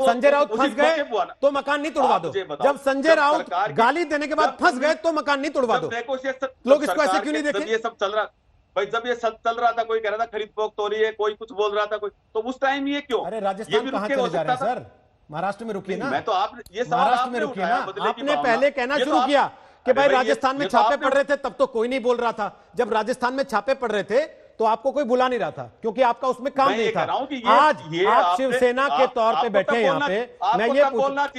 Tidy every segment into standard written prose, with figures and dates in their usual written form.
संजय राउत फंस गए तो मकान नहीं तोड़वा दो। जब संजय राउत गाली देने के बाद फंस गए तो मकान नहीं तोड़वा दो। लोग इसको ऐसे क्यों नहीं देखे? ये सब चल रहा भाई, जब ये सब चल रहा था, कोई कह रहा था खरीद फरोख्त हो रही है, कोई कुछ बोल रहा था, कोई तो उस टाइम ये क्यों? अरे राजस्थान कहां चले जा रहे हैं सर? महाराष्ट्र में रुकिए ना। मैं तो आप ये सवाल महाराष्ट्र में रुकिए ना। आपने पहले कहना शुरू किया कि भाई राजस्थान में छापे पड़ रहे थे, तब तो कोई नहीं बोल रहा था। जब राजस्थान में छापे पड़ रहे थे तो आपको कोई बुला नहीं रहा था, क्योंकि आपका उसमें काम नहीं था। आज आप शिवसेना के तौर पे बैठे हैं यहाँ पे। मैं ये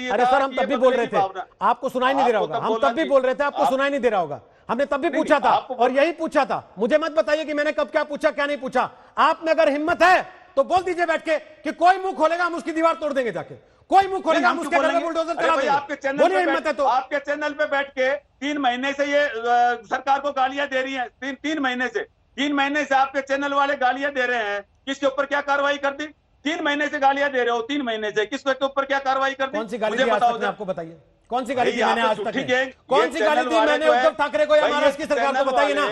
अरे सर, हम तब भी बोल रहे थे, आपको सुनाई नहीं दे रहा होगा। हम तब भी बोल रहे थे, आपको सुनाई नहीं दे रहा होगा। हमने तब भी पूछा था और यही पूछा था। मुझे मत बताइए कि मैंने कब क्या पूछा क्या नहीं पूछा। आप में अगर हिम्मत है तो बोल दीजिए बैठ के कि कोई मुंह खोलेगा हम उसकी दीवार तोड़ देंगे जाके। कोई मुंह खोलेगा हम उसके घर में बुलडोजर चला देंगे। बोलिए हिम्मत है तो। आपके चैनल पे बैठ के 3 महीने से ये सरकार को गालियां दे रही है। 3 महीने से आपके चैनल वाले गालियां दे रहे हैं। किसके ऊपर क्या कार्रवाई कर दी? 3 महीने से गालियां दे रहे हो। 3 महीने से किसके ऊपर क्या कार्रवाई कर दी? कौन सी गाली दी आज तक? आपको बताइए कौन सी गाली दी मैंने आज तक? कौन सी गाली दी मैंने उद्धव ठाकरे को या महाराष्ट्र की सरकार को? बताइए ना,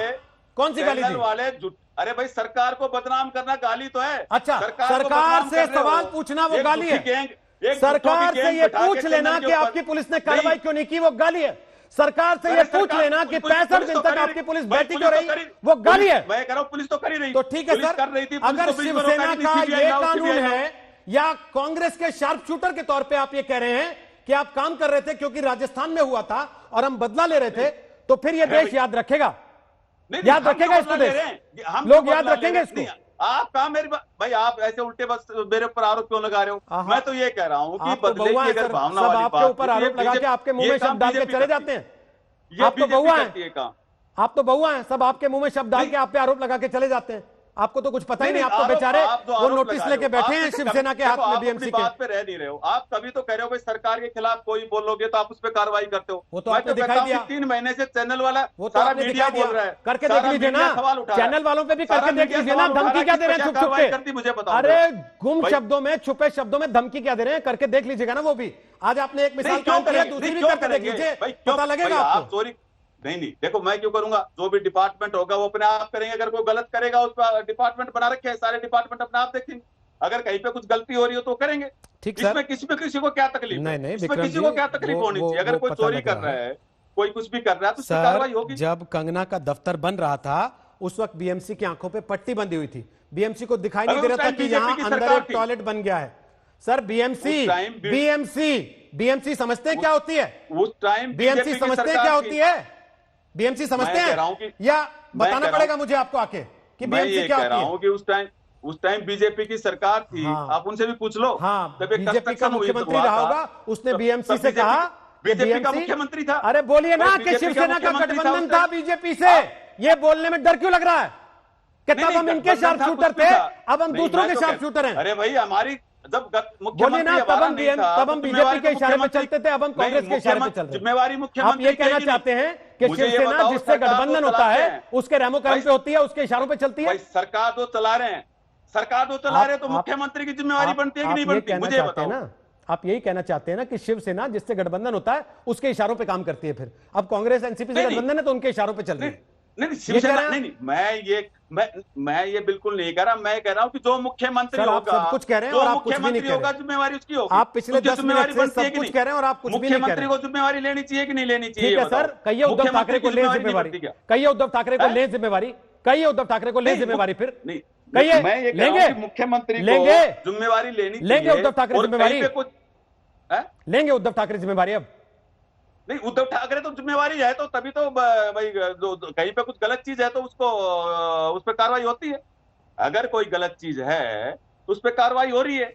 कौन सी गाली दी? वाले अरे भाई, सरकार को बदनाम करना गाली तो है। अच्छा, सरकार से सवाल पूछना वो गाली है? सरकार से ये पूछ लेना कि आपकी पुलिस ने कार्रवाई क्यों नहीं की, वो गाली है? सरकार से ये पूछ लेना कि 65 दिन तक आपकी पुलिस बैठी क्यों रही, वो गाली है? मैं कह रहा हूं पुलिस तो कर ही रही। तो ठीक है सर, अगर शिवसेना का ये कानून है या कांग्रेस के शार्प शूटर के तौर पे आप ये कह रहे हैं कि आप काम कर रहे थे क्योंकि राजस्थान में हुआ था और हम बदला ले रहे थे, तो फिर ये देश याद रखेगा? याद रखेगा इसको देश? लोग याद रखेंगे इसको? आप कहा मेरी भाई, आप ऐसे उल्टे बस मेरे ऊपर आरोप क्यों लगा रहे हो? मैं तो ये कह रहा हूँ कि बदले की अगर भावना वाली आपके ऊपर आरोप लगा के आपके मुंह में शब्द डाल के चले जाते हैं। आप तो बहुआ हैं, आप तो बहुआ हैं, सब आपके मुंह में शब्द डाल के आप पे आरोप लगा के चले जाते हैं। आपको तो कुछ पता ही नहीं। आप तो बेचारे वो नोटिस लेके बैठे हैं शिवसेना के हाथ में, बीएमसी के। बात पे रह नहीं रहे हो आप। कभी तो कह रहे हो भाई सरकार के खिलाफ कोई बोलोगे तो आप उस पर कार्रवाई करते हो। वो तो आपने दिखाई दिया। 3 महीने से चैनल वाला वो तो आपने दिखाई बोल रहा है। करके देख लीजिए ना, चैनल वालों पे भी करके देख लीजिए ना। धमकी क्या दे रहे हैं छुप छुप के? मुझे बताओ। अरे गुम शब्दों में, छुपे शब्दों में धमकी क्या दे रहे हैं? करके देख लीजिएगा ना। वो भी आज आपने एक मिसाल काम किया, दूसरी भी करके देख लीजिए, पता लगेगा आपको। नहीं, देखो मैं क्यों करूंगा? जो भी डिपार्टमेंट होगा वो अपने आप करेंगे। अगर कोई गलत करेगा, उस पर डिपार्टमेंट बना रखे हैं, सारे डिपार्टमेंट अपने आप देखेंगे। अगर कहीं पे कुछ गलती हो रही हो तो करेंगे। ठीक, इसमें किसी को क्या तकलीफ? नहीं, इसमें किसी को क्या तकलीफ होनी चाहिए? अगर कोई चोरी कर रहा है, कोई कुछ भी कर रहा है तो उसकी कार्रवाई होगी। जब कंगना का दफ्तर बन रहा था उस वक्त बीएमसी की आंखों पे पट्टी बंधी हुई थी। बीएमसी को दिखाई नहीं दे रहा था कि यहाँ अंदर एक टॉयलेट बन गया है। सर बीएमसी समझते हैं क्या होती है? उस टाइम बीएमसी समझते हैं क्या होती है? बीएमसी समझते हैं या बताना पड़ेगा मुझे आपको आके कि बीएमसी क्या होती है? उस टाइम बीजेपी की सरकार थी। आप उनसे भी पूछ लो। हाँ, बीजेपी का मुख्यमंत्री रहा होगा, उसने बीएमसी से कहा, बीजेपी का मुख्यमंत्री था। अरे बोलिए ना कि शिवसेना का गठबंधन था बीजेपी से। ये बोलने में डर क्यों लग रहा है कि तब हम इनके शार्प शूटर थे, अब हम दूसरों के शार्प शूटर हैं? अरे भाई, हमारी जब बोलिए ना, तब हम बीजेपी के इशारे पे चलते थे, अब हम कांग्रेस के इशारे पे चल रहे हैं। जिम्मेवारी मुख्यमंत्री। आप ये कहना चाहते हैं कि शिवसेना जिससे गठबंधन होता है उसके रेमो कर्म पे होती है, उसके इशारों पे चलती है? सरकार तो चला रहे हैं, तो मुख्यमंत्री की जिम्मेवारी बनती है कि नहीं बनती? मुझे बताओ ना। आप यही कहना चाहते हैं ना कि शिवसेना जिससे गठबंधन होता है उसके इशारों पे काम करती है। फिर अब कांग्रेस एनसीपी से गठबंधन है तो उनके इशारों पे चल रही है। नहीं, शिवसेना नहीं, मैं ये बिल्कुल नहीं कह रहा। मैं कह रहा हूँ कि जो मुख्यमंत्री होगा, सब कुछ कह रहे हैं और आप कुछ भी नहीं कह रहे। जिम्मेवारी उसकी होगी। आप पिछले 10 मिनट से सब कुछ कह रहे हैं और आप कुछ भी नहीं कह रहे। मुख्यमंत्री को जिम्मेवारी लेनी चाहिए कि नहीं लेनी चाहिए? ठीक है सर, कहिए उद्धव ठाकरे को ले जिम्मेवारी, कहिए उद्धव ठाकरे को ले जिम्मेवारी, कहिए उद्धव ठाकरे को ले जिम्मेवारी। फिर नहीं कहिए, लेंगे मुख्यमंत्री लेंगे जिम्मेवारी लेनी, लेंगे उद्धव ठाकरे जिम्मेवारी, लेंगे उद्धव ठाकरे जिम्मेवारी? अब नहीं, उद्धव ठाकरे तो जिम्मेवारी है तो तभी तो भाई कहीं पे कुछ गलत चीज है तो उसको उस पर कार्रवाई होती है। अगर कोई गलत चीज है तो उस पर कार्रवाई हो रही है।